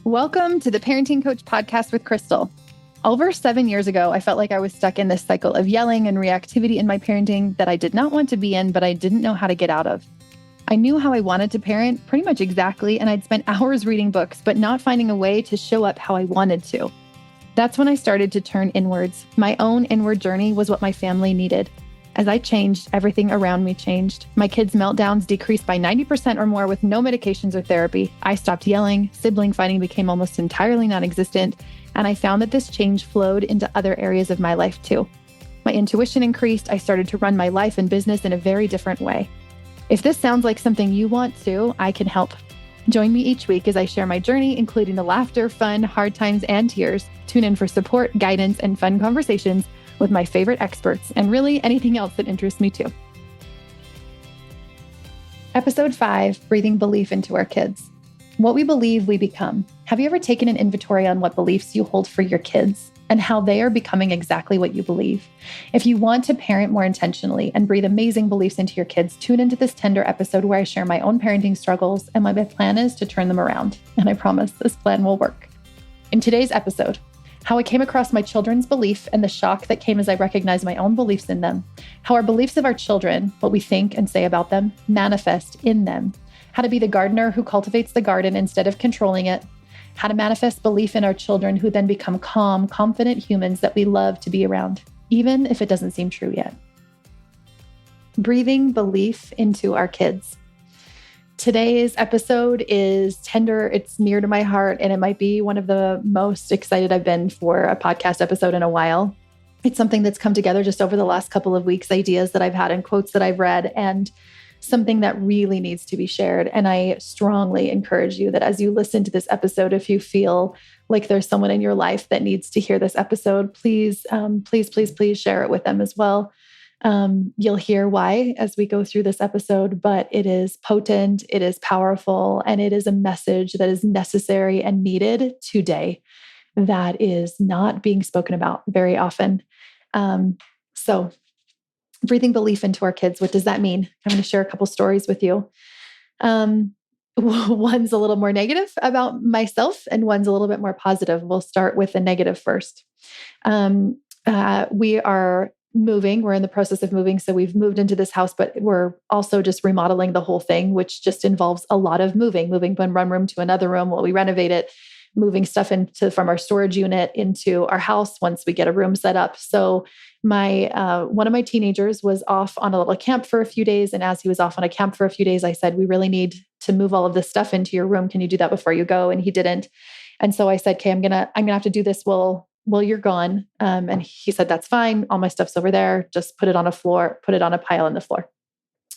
Welcome to the Parenting Coach Podcast with Crystal. Over 7 years ago, I felt like I was stuck in this cycle of yelling and reactivity in my parenting that I did not want to be in, but I didn't know how to get out of. I knew how I wanted to parent pretty much exactly, and I'd spent hours reading books, but not finding a way to show up how I wanted to. That's when I started to turn inwards. My own inward journey was what my family needed. As I changed, everything around me changed. My kids' meltdowns decreased by 90% or more with no medications or therapy. I stopped yelling, sibling fighting became almost entirely non-existent, and I found that this change flowed into other areas of my life too. My intuition increased. I started to run my life and business in a very different way. If this sounds like something you want to, I can help. Join me each week as I share my journey, including the laughter, fun, hard times, and tears. Tune in for support, guidance, and fun conversations with my favorite experts, and really anything else that interests me too. Episode 5, Breathing Belief into Our Kids. What we believe, we become. Have you ever taken an inventory on what beliefs you hold for your kids and how they are becoming exactly what you believe? If you want to parent more intentionally and breathe amazing beliefs into your kids, tune into this tender episode where I share my own parenting struggles and my plan is to turn them around. And I promise this plan will work. In today's episode, how I came across my children's belief and the shock that came as I recognized my own beliefs in them, how our beliefs of our children, what we think and say about them, manifest in them, how to be the gardener who cultivates the garden instead of controlling it, how to manifest belief in our children who then become calm, confident humans that we love to be around, even if it doesn't seem true yet. Breathing belief into our kids. Today's episode is tender, it's near to my heart, and it might be one of the most excited I've been for a podcast episode in a while. It's something that's come together just over the last couple of weeks, ideas that I've had and quotes that I've read, and something that really needs to be shared. And I strongly encourage you that as you listen to this episode, if you feel like there's someone in your life that needs to hear this episode, please share it with them as well. You'll hear why as we go through this episode, but it is potent, it is powerful, and it is a message that is necessary and needed today that is not being spoken about very often. So breathing belief into our kids, what does that mean? I'm going to share a couple stories with you. One's a little more negative about myself and one's a little bit more positive. We'll start with the negative first. We are moving. We're in the process of moving. So we've moved into this house, but we're also just remodeling the whole thing, which just involves a lot of moving from one room to another room while we renovate it, moving stuff from our storage unit into our house once we get a room set up. So one of my teenagers was off on a little camp for a few days. And as he was off on a camp for a few days, I said, we really need to move all of this stuff into your room. Can you do that before you go? And he didn't. And so I said, okay, I'm gonna have to do this while you're gone. And he said, that's fine. All my stuff's over there. Just put it on a pile on the floor.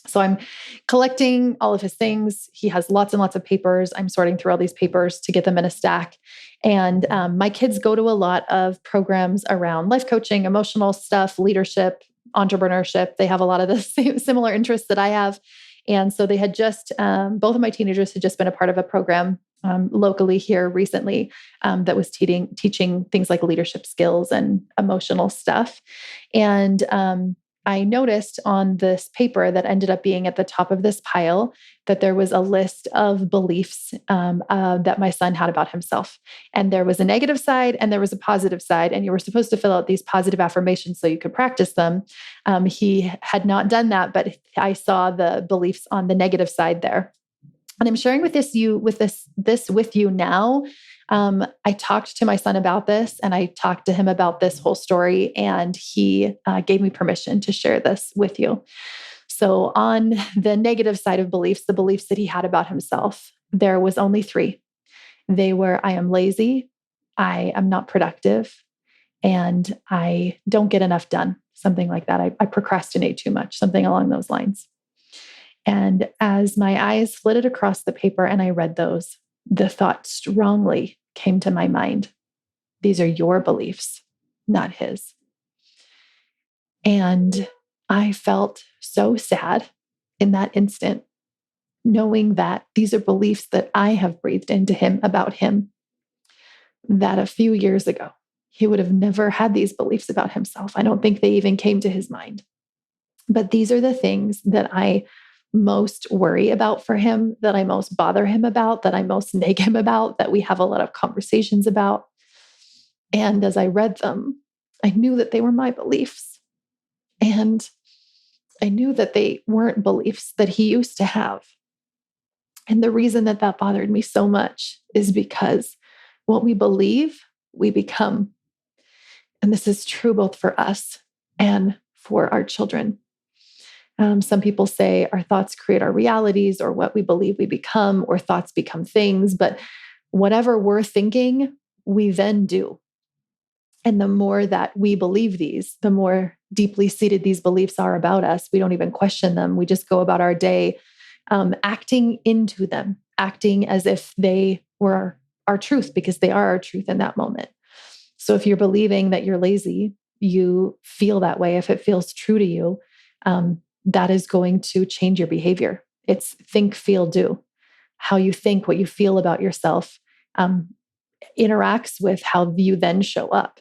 So I'm collecting all of his things. He has lots and lots of papers. I'm sorting through all these papers to get them in a stack. And my kids go to a lot of programs around life coaching, emotional stuff, leadership, entrepreneurship. They have a lot of the same similar interests that I have. And so they had both of my teenagers had just been a part of a program locally here recently that was teaching things like leadership skills and emotional stuff. And I noticed on this paper that ended up being at the top of this pile that there was a list of beliefs that my son had about himself. And there was a negative side and there was a positive side. And you were supposed to fill out these positive affirmations so you could practice them. He had not done that, but I saw the beliefs on the negative side there. And I'm sharing this with you now. I talked to my son about this and I talked to him about this whole story and he gave me permission to share this with you. So on the negative side of beliefs, the beliefs that he had about himself, there was only 3. They were, I am lazy, I am not productive, and I don't get enough done. Something like that. I procrastinate too much, something along those lines. And as my eyes flitted across the paper and I read those, the thought strongly came to my mind. These are your beliefs, not his. And I felt so sad in that instant, knowing that these are beliefs that I have breathed into him about him, that a few years ago, he would have never had these beliefs about himself. I don't think they even came to his mind. But these are the things that I most worry about for him, that I most bother him about, that I most nag him about, that we have a lot of conversations about. And as I read them, I knew that they were my beliefs. And I knew that they weren't beliefs that he used to have. And the reason that that bothered me so much is because what we believe, we become. And this is true both for us and for our children. Some people say our thoughts create our realities, or what we believe we become, or thoughts become things. But whatever we're thinking, we then do. And the more that we believe these, the more deeply seated these beliefs are about us. We don't even question them. We just go about our day acting into them, acting as if they were our truth, because they are our truth in that moment. So if you're believing that you're lazy, you feel that way. If it feels true to you, that is going to change your behavior. It's think, feel, do. How you think, what you feel about yourself interacts with how you then show up.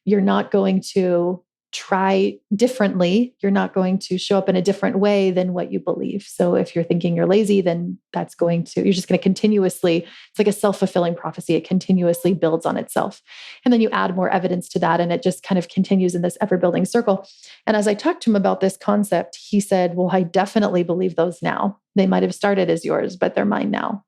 You're not going to try differently. You're not going to show up in a different way than what you believe. So if you're thinking you're lazy, then you're just going to continuously, it's like a self-fulfilling prophecy. It continuously builds on itself. And then you add more evidence to that, and it just kind of continues in this ever-building circle. And as I talked to him about this concept, he said, well, I definitely believe those now. They might have started as yours, but they're mine now.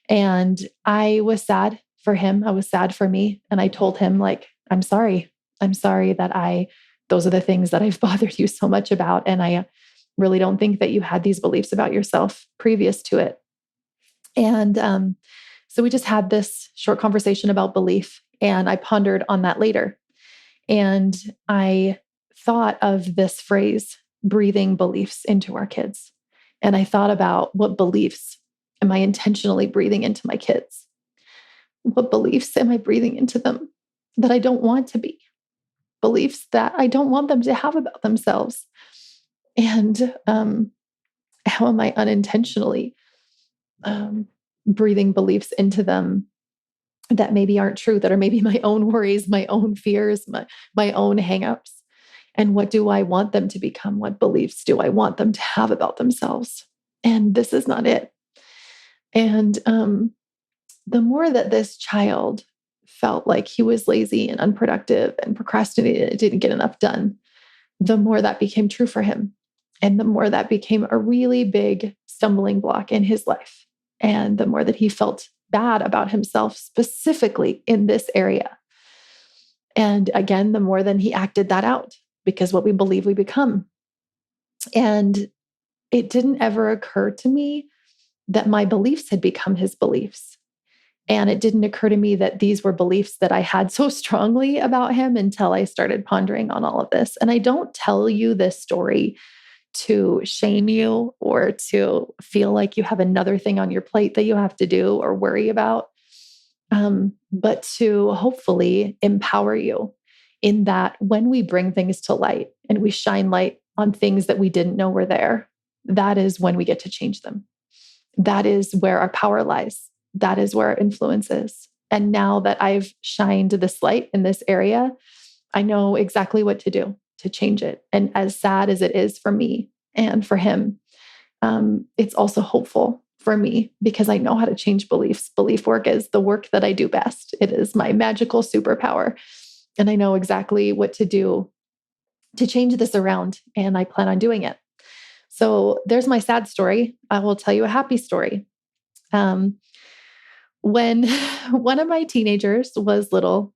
And I was sad for him. I was sad for me. And I told him, like, I'm sorry. I'm sorry that those are the things that I've bothered you so much about. And I really don't think that you had these beliefs about yourself previous to it. And so we just had this short conversation about belief, and I pondered on that later. And I thought of this phrase, breathing beliefs into our kids. And I thought about, what beliefs am I intentionally breathing into my kids? What beliefs am I breathing into them that I don't want to be? Beliefs that I don't want them to have about themselves. And how am I unintentionally breathing beliefs into them that maybe aren't true, that are maybe my own worries, my own fears, my own hangups? And what do I want them to become? What beliefs do I want them to have about themselves? And this is not it. And the more that this child felt like he was lazy and unproductive and procrastinated, didn't get enough done, the more that became true for him. And the more that became a really big stumbling block in his life. And the more that he felt bad about himself, specifically in this area. And again, the more then he acted that out, because what we believe we become. And it didn't ever occur to me that my beliefs had become his beliefs. And it didn't occur to me that these were beliefs that I had so strongly about him until I started pondering on all of this. And I don't tell you this story to shame you or to feel like you have another thing on your plate that you have to do or worry about, but to hopefully empower you in that when we bring things to light and we shine light on things that we didn't know were there, that is when we get to change them. That is where our power lies. That is where our influence is. And now that I've shined this light in this area, I know exactly what to do to change it. And as sad as it is for me and for him, it's also hopeful for me, because I know how to change beliefs. Belief work is the work that I do best. It is my magical superpower. And I know exactly what to do to change this around. And I plan on doing it. So there's my sad story. I will tell you a happy story. When one of my teenagers was little,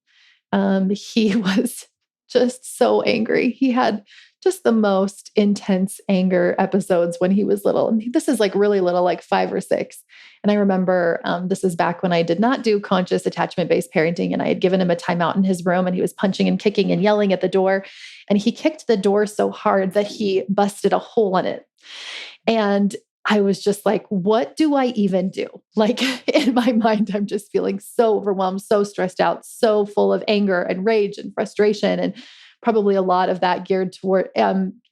he was just so angry. He had just the most intense anger episodes when he was little. And this is like really little, like 5 or 6. And I remember this is back when I did not do conscious attachment-based parenting. And I had given him a timeout in his room, and he was punching and kicking and yelling at the door. And he kicked the door so hard that he busted a hole in it. And I was just like, what do I even do? Like in my mind, I'm just feeling so overwhelmed, so stressed out, so full of anger and rage and frustration. And probably a lot of that geared toward,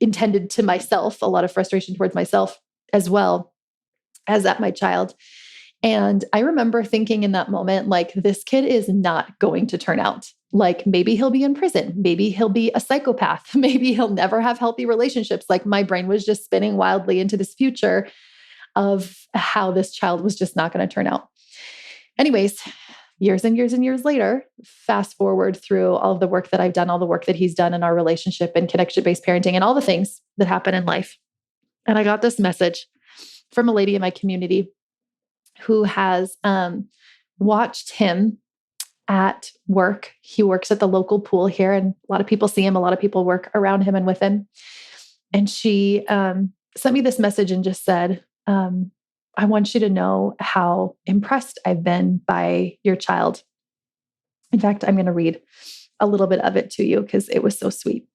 intended to myself, a lot of frustration towards myself as well as at my child. And I remember thinking in that moment, like, this kid is not going to turn out. Like, maybe he'll be in prison. Maybe he'll be a psychopath. Maybe he'll never have healthy relationships. Like, my brain was just spinning wildly into this future of how this child was just not going to turn out. Anyways, years and years and years later, fast forward through all of the work that I've done, all the work that he's done in our relationship and connection-based parenting and all the things that happen in life. And I got this message from a lady in my community who has watched him at work. He works at the local pool here, and a lot of people see him. A lot of people work around him and with him. And she sent me this message and just said, I want you to know how impressed I've been by your child. In fact, I'm going to read a little bit of it to you because it was so sweet.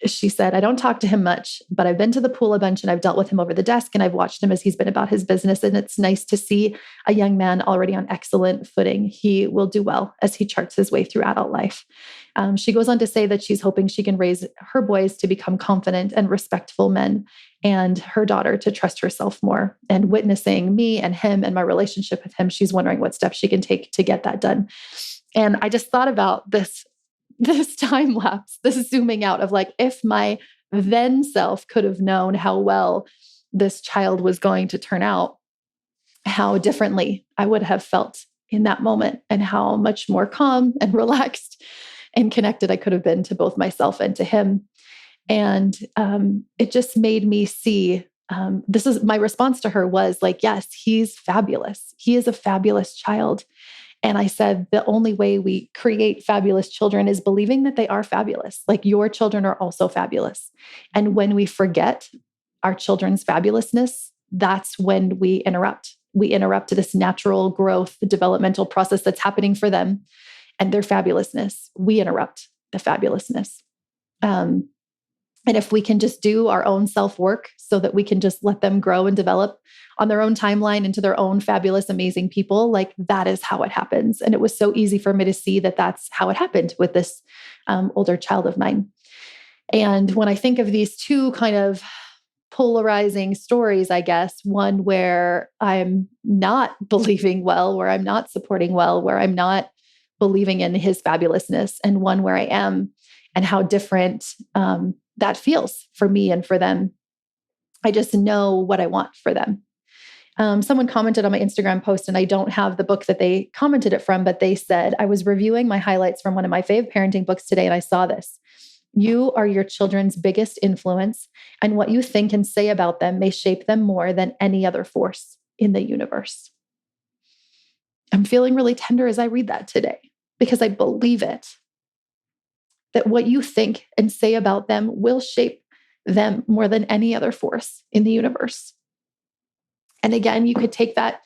She said, I don't talk to him much, but I've been to the pool a bunch and I've dealt with him over the desk and I've watched him as he's been about his business. And it's nice to see a young man already on excellent footing. He will do well as he charts his way through adult life. She goes on to say that she's hoping she can raise her boys to become confident and respectful men and her daughter to trust herself more. And witnessing me and him and my relationship with him, she's wondering what steps she can take to get that done. And I just thought about this time lapse, this zooming out of like, if my then self could have known how well this child was going to turn out, how differently I would have felt in that moment and how much more calm and relaxed and connected I could have been to both myself and to him. And it just made me see, this is my response to her was like, yes, he's fabulous. He is a fabulous child. And I said, the only way we create fabulous children is believing that they are fabulous. Like your children are also fabulous. And when we forget our children's fabulousness, that's when we interrupt. We interrupt this natural growth, the developmental process that's happening for them and their fabulousness. We interrupt the fabulousness. And if we can just do our own self-work so that we can just let them grow and develop on their own timeline into their own fabulous, amazing people, like that is how it happens. And it was so easy for me to see that that's how it happened with this older child of mine. And when I think of these two kind of polarizing stories, I guess, one where I'm not believing well, where I'm not supporting well, where I'm not believing in his fabulousness, and one where I am, and how different that feels for me and for them. I just know what I want for them. Someone commented on my Instagram post, and I don't have the book that they commented it from, but they said, I was reviewing my highlights from one of my fave parenting books today, and I saw this. You are your children's biggest influence, and what you think and say about them may shape them more than any other force in the universe. I'm feeling really tender as I read that today because I believe it. That what you think and say about them will shape them more than any other force in the universe. And again, you could take that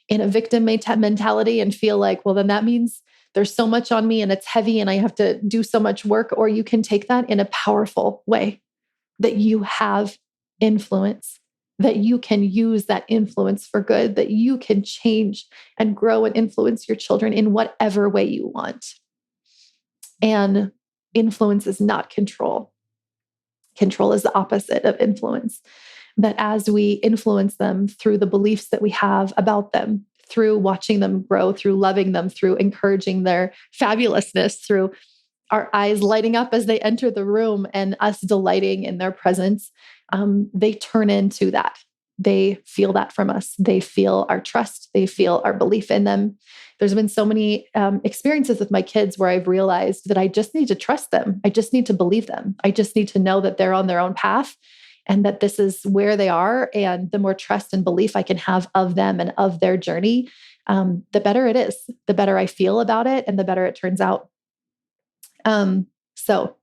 in a victim mentality and feel like, well, then that means there's so much on me and it's heavy and I have to do so much work. Or you can take that in a powerful way that you have influence, that you can use that influence for good, that you can change and grow and influence your children in whatever way you want. And influence is not control. Control is the opposite of influence. That as we influence them through the beliefs that we have about them, through watching them grow, through loving them, through encouraging their fabulousness, through our eyes lighting up as they enter the room and us delighting in their presence, they turn into that. They feel that from us. They feel our trust. They feel our belief in them. There's been so many experiences with my kids where I've realized that I just need to trust them. I just need to believe them. I just need to know that they're on their own path and that this is where they are. And the more trust and belief I can have of them and of their journey, the better it is, the better I feel about it, and the better it turns out. So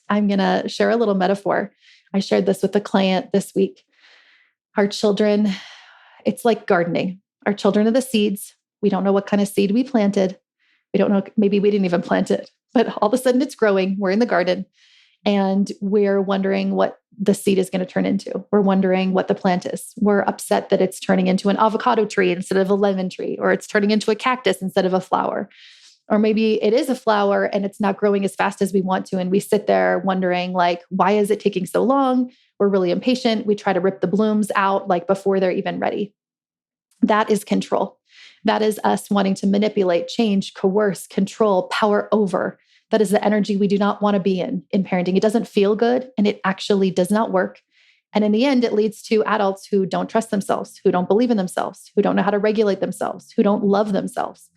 I'm going to share a little metaphor. I shared this with a client this week. Our children, it's like gardening. Our children are the seeds. We don't know what kind of seed we planted. We don't know, maybe we didn't even plant it, but all of a sudden it's growing. We're in the garden and we're wondering what the seed is going to turn into. We're wondering what the plant is. We're upset that it's turning into an avocado tree instead of a lemon tree, or it's turning into a cactus instead of a flower. Or maybe it is a flower and it's not growing as fast as we want to. And we sit there wondering, like, why is it taking so long? We're really impatient. We try to rip the blooms out like before they're even ready. That is control. That is us wanting to manipulate, change, coerce, control, power over. That is the energy we do not want to be in parenting. It doesn't feel good and it actually does not work. And in the end, it leads to adults who don't trust themselves, who don't believe in themselves, who don't know how to regulate themselves, who don't love themselves.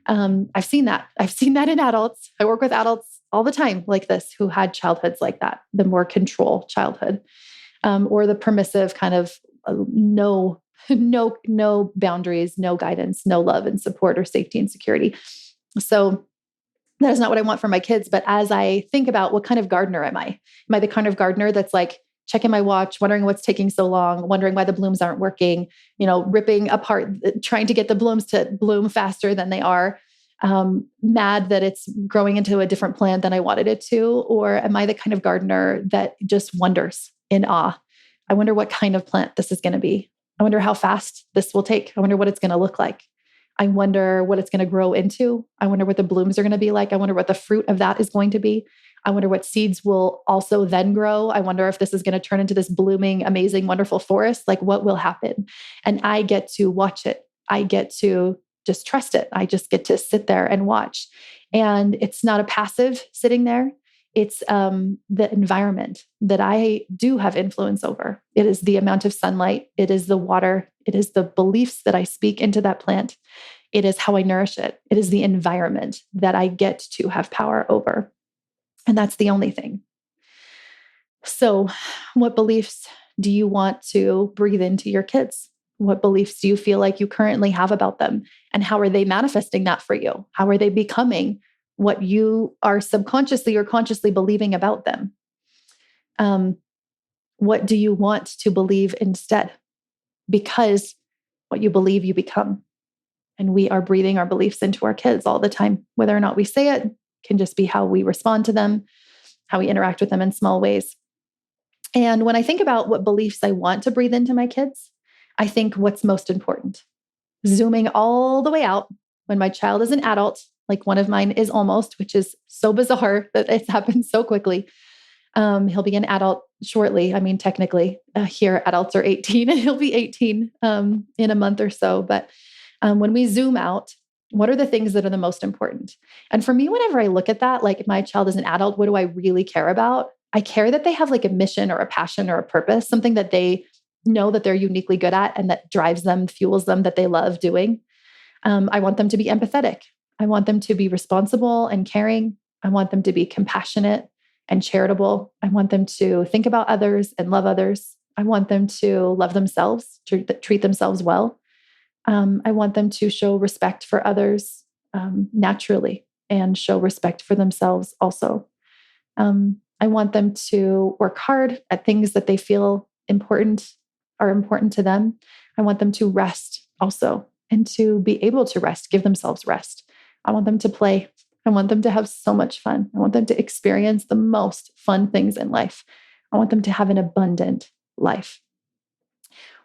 I've seen that. I've seen that in adults. I work with adults all the time like this who had childhoods like that, the more control childhood, or the permissive kind of no boundaries, no guidance, no love and support or safety and security. So that is not what I want for my kids. But as I think about what kind of gardener am I the kind of gardener that's like checking my watch, wondering what's taking so long, wondering why the blooms aren't working, ripping apart, trying to get the blooms to bloom faster than they are, mad that it's growing into a different plant than I wanted it to? Or am I the kind of gardener that just wonders in awe? I wonder what kind of plant this is going to be. I wonder how fast this will take. I wonder what it's going to look like. I wonder what it's going to grow into. I wonder what the blooms are going to be like. I wonder what the fruit of that is going to be. I wonder what seeds will also then grow. I wonder if this is going to turn into this blooming, amazing, wonderful forest. Like what will happen? And I get to watch it. I get to just trust it. I just get to sit there and watch. And it's not a passive sitting there. It's the environment that I do have influence over. It is the amount of sunlight. It is the water. It is the beliefs that I speak into that plant. It is how I nourish it. It is the environment that I get to have power over. And that's the only thing. So, what beliefs do you want to breathe into your kids? What beliefs do you feel like you currently have about them? And how are they manifesting that for you? How are they becoming what you are subconsciously or consciously believing about them? What do you want to believe instead? Because what you believe, you become. And we are breathing our beliefs into our kids all the time. Whether or not we say it can just be how we respond to them, how we interact with them in small ways. And when I think about what beliefs I want to breathe into my kids, I think what's most important. Zooming all the way out, when my child is an adult, like one of mine is almost, which is so bizarre that it's happened so quickly. He'll be an adult shortly. I mean, technically, here adults are 18 and he'll be 18 in a month or so. But when we zoom out, what are the things that are the most important? And for me, whenever I look at that, like if my child is an adult, what do I really care about? I care that they have like a mission or a passion or a purpose, something that they know that they're uniquely good at and that drives them, fuels them, that they love doing. I want them to be empathetic. I want them to be responsible and caring. I want them to be compassionate and charitable. I want them to think about others and love others. I want them to love themselves, treat themselves well. I want them to show respect for others naturally and show respect for themselves also. I want them to work hard at things that they feel are important to them. I want them to rest also and to be able to rest, give themselves rest. I want them to play. I want them to have so much fun. I want them to experience the most fun things in life. I want them to have an abundant life.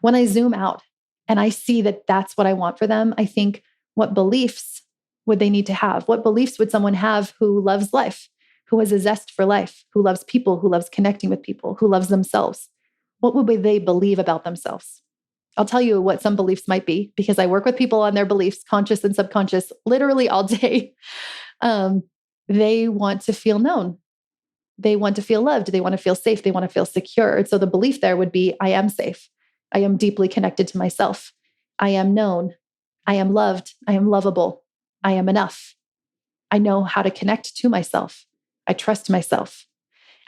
When I zoom out and I see that that's what I want for them, I think, what beliefs would they need to have? What beliefs would someone have who loves life, who has a zest for life, who loves people, who loves connecting with people, who loves themselves? What would they believe about themselves? I'll tell you what some beliefs might be because I work with people on their beliefs, conscious and subconscious, literally all day. They want to feel known. They want to feel loved. They want to feel safe. They want to feel secure. So the belief there would be, I am safe. I am deeply connected to myself. I am known. I am loved. I am lovable. I am enough. I know how to connect to myself. I trust myself.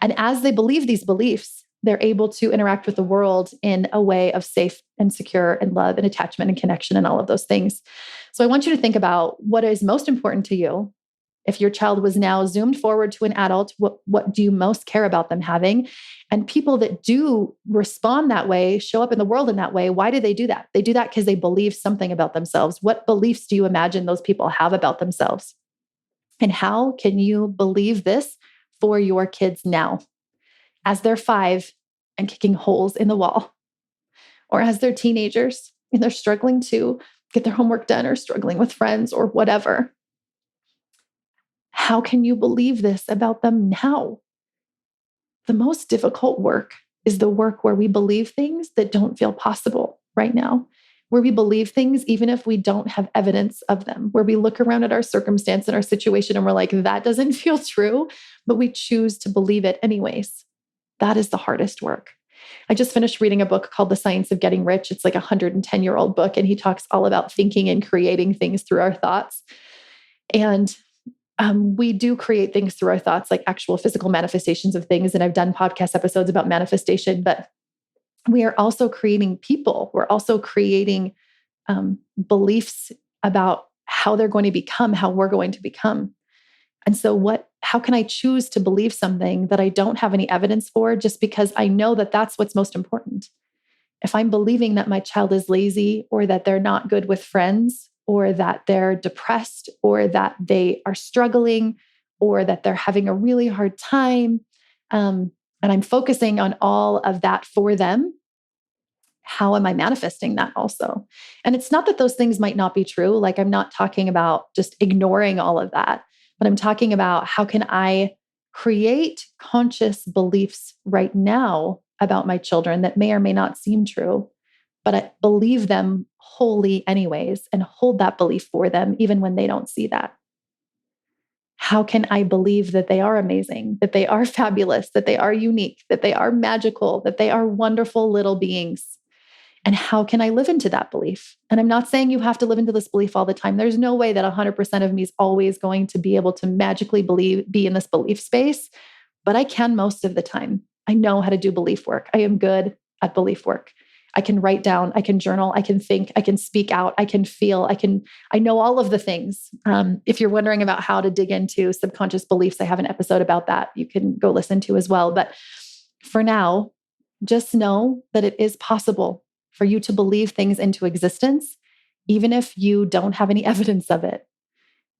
And as they believe these beliefs, they're able to interact with the world in a way of safe and secure and love and attachment and connection and all of those things. So I want you to think about what is most important to you. If your child was now zoomed forward to an adult, what do you most care about them having? And people that do respond that way, show up in the world in that way, why do they do that? They do that because they believe something about themselves. What beliefs do you imagine those people have about themselves? And how can you believe this for your kids now? As they're 5 and kicking holes in the wall, or as they're teenagers and they're struggling to get their homework done or struggling with friends or whatever. How can you believe this about them now? The most difficult work is the work where we believe things that don't feel possible right now. where we believe things even if we don't have evidence of them, where we look around at our circumstance and our situation and we're like, that doesn't feel true, but we choose to believe it anyways. That is the hardest work. I just finished reading a book called The Science of Getting Rich. It's like a 110-year-old book, and he talks all about thinking and creating things through our thoughts. And we do create things through our thoughts, like actual physical manifestations of things. And I've done podcast episodes about manifestation, but we are also creating people. We're also creating beliefs about how they're going to become, how we're going to become. And so how can I choose to believe something that I don't have any evidence for just because I know that that's what's most important? If I'm believing that my child is lazy or that they're not good with friends or that they're depressed or that they are struggling or that they're having a really hard time, and I'm focusing on all of that for them, how am I manifesting that also? And it's not that those things might not be true. Like, I'm not talking about just ignoring all of that, but I'm talking about how can I create conscious beliefs right now about my children that may or may not seem true, but I believe them wholly anyways and hold that belief for them even when they don't see that. How can I believe that they are amazing, that they are fabulous, that they are unique, that they are magical, that they are wonderful little beings? And how can I live into that belief? And I'm not saying you have to live into this belief all the time. There's no way that 100% of me is always going to be able to magically be in this belief space, but I can most of the time. I know how to do belief work. I am good at belief work. I can write down, I can journal, I can think, I can speak out, I can feel, I know all of the things. If you're wondering about how to dig into subconscious beliefs, I have an episode about that you can go listen to as well. But for now, just know that it is possible for you to believe things into existence, even if you don't have any evidence of it.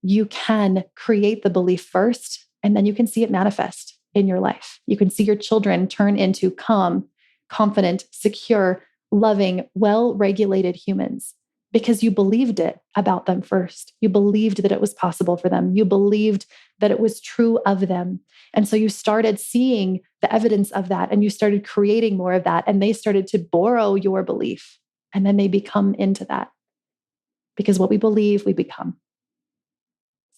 You can create the belief first, and then you can see it manifest in your life. You can see your children turn into calm, confident, secure, loving, well-regulated humans because you believed it about them first. You believed that it was possible for them. You believed that it was true of them. And so you started seeing the evidence of that and you started creating more of that. And they started to borrow your belief. And then they become into that because what we believe, we become.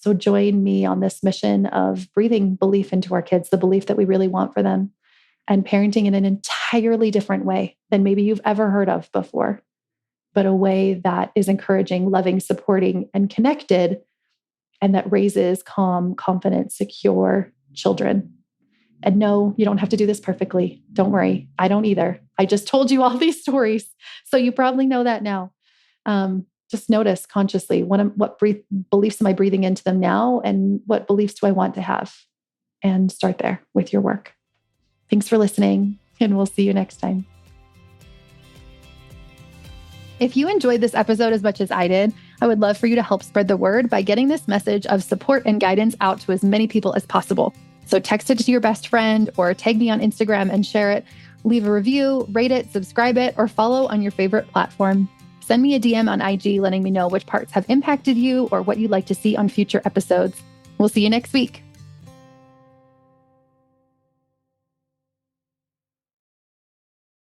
So join me on this mission of breathing belief into our kids, the belief that we really want for them, and parenting in an entirely different way than maybe you've ever heard of before, but a way that is encouraging, loving, supporting, and connected, and that raises calm, confident, secure children. And no, you don't have to do this perfectly. Don't worry. I don't either. I just told you all these stories, so you probably know that now. Just notice consciously, what beliefs am I breathing into them now? And what beliefs do I want to have? And start there with your work. Thanks for listening, and we'll see you next time. If you enjoyed this episode as much as I did, I would love for you to help spread the word by getting this message of support and guidance out to as many people as possible. So text it to your best friend or tag me on Instagram and share it. Leave a review, rate it, subscribe it, or follow on your favorite platform. Send me a DM on IG letting me know which parts have impacted you or what you'd like to see on future episodes. We'll see you next week.